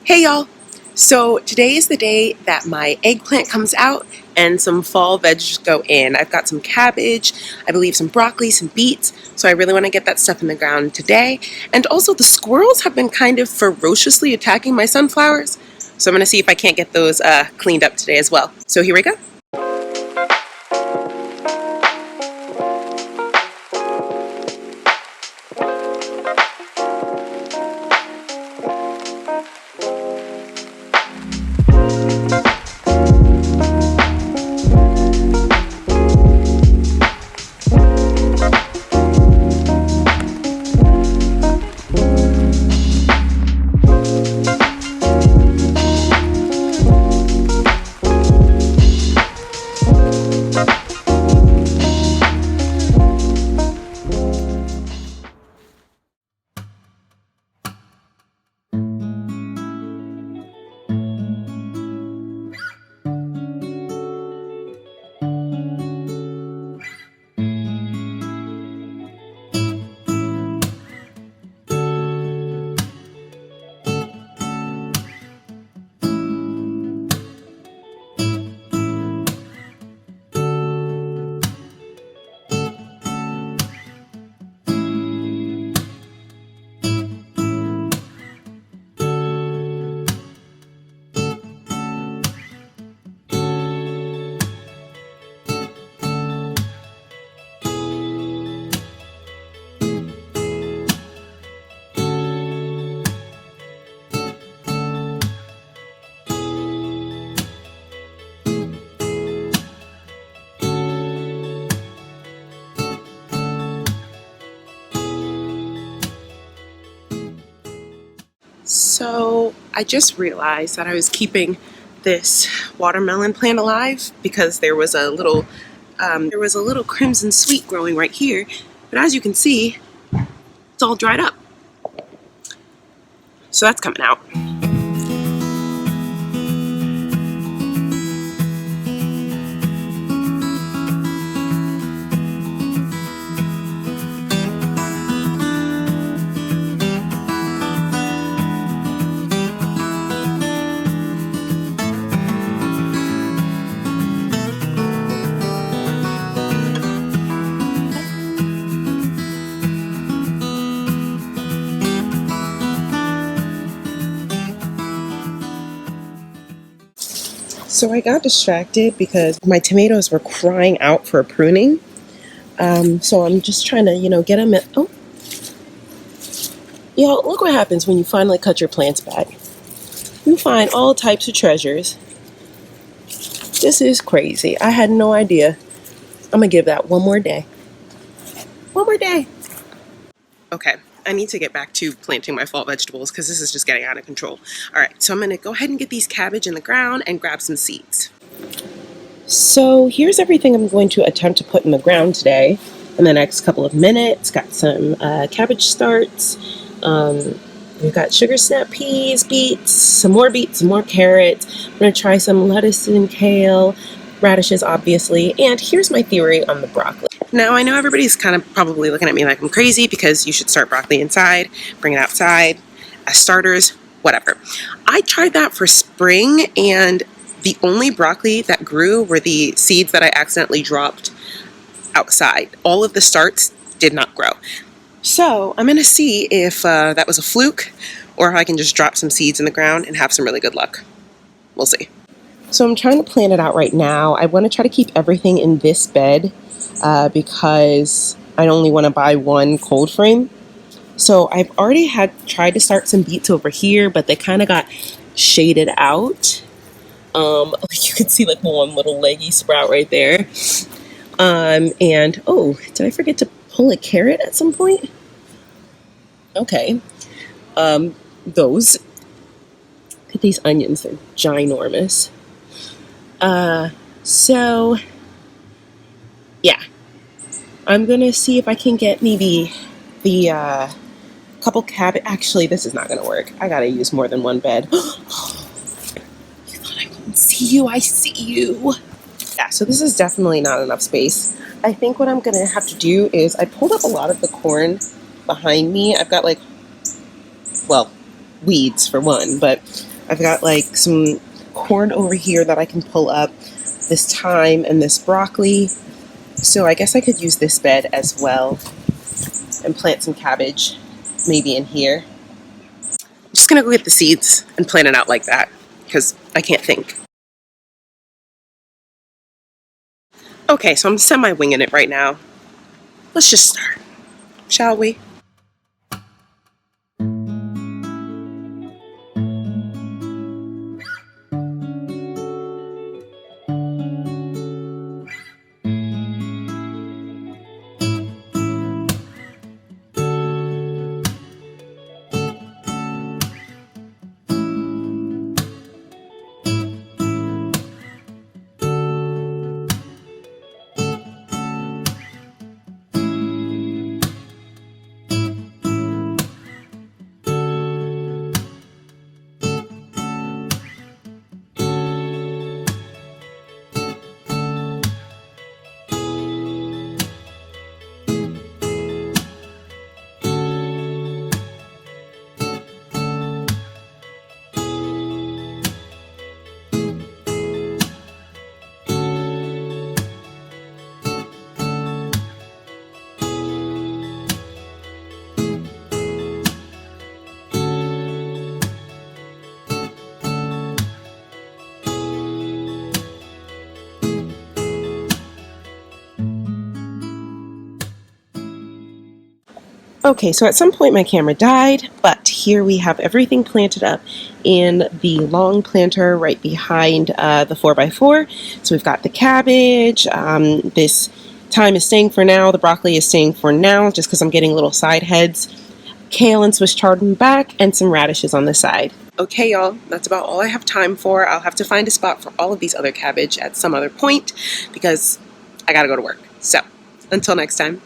Hey y'all! So today is the day that my eggplant comes out and some fall veggies go in. I've got some cabbage, I believe some broccoli, some beets, so I really want to get that stuff in the ground today. And also the squirrels have been kind of ferociously attacking my sunflowers, so I'm going to see if I can't get those cleaned up today as well. So here we go. So I just realized that I was keeping this watermelon plant alive because there was a little crimson sweet growing right here, but as you can see, it's all dried up. So that's coming out. So I got distracted because my tomatoes were crying out for pruning. So I'm just trying to, get them oh. Look what happens when you finally cut your plants back. You find all types of treasures. This is crazy. I had no idea. I'm gonna give that one more day. One more day. Okay. I need to get back to planting my fall vegetables because this is just getting out of control. All right, so I'm going to go ahead and get these cabbage in the ground and grab some seeds. So here's everything I'm going to attempt to put in the ground today in the next couple of minutes. Got some cabbage starts. We've got sugar snap peas, beets, some more carrots. I'm going to try some lettuce and kale, radishes obviously, and here's my theory on the broccoli. Now, I know everybody's kind of probably looking at me like I'm crazy because you should start broccoli inside, bring it outside, as starters, whatever. I tried that for spring, and the only broccoli that grew were the seeds that I accidentally dropped outside. All of the starts did not grow. So I'm going to see if that was a fluke or if I can just drop some seeds in the ground and have some really good luck. We'll see. So I'm trying to plan it out right now. I want to try to keep everything in this bed because I only want to buy one cold frame. So I've already tried to start some beets over here, but they kind of got shaded out. You can see like one little leggy sprout right there. And oh, did I forget to pull a carrot at some point? Okay. Those. Look at these onions, they're ginormous. So yeah, I'm gonna see if I can get maybe the couple cabbage. Actually, this is not gonna work. I gotta use more than one bed. You thought I couldn't see you? I see you. Yeah, so this is definitely not enough space. I think what I'm gonna have to do is I pulled up a lot of the corn behind me. I've got like, well, weeds for one, but I've got like some corn over here that I can pull up, this thyme and this broccoli. So I guess I could use this bed as well and plant some cabbage maybe in here. I'm just gonna go get the seeds and plant it out like that because I can't think. Okay, so I'm semi-winging it right now. Let's just start, shall we? Okay, so at some point my camera died, but here we have everything planted up in the long planter right behind the 4x4. So we've got the cabbage, this thyme is staying for now, the broccoli is staying for now just because I'm getting little side heads, kale and Swiss chard in the back, and some radishes on the side. Okay, y'all, that's about all I have time for. I'll have to find a spot for all of these other cabbage at some other point because I gotta go to work. So, until next time.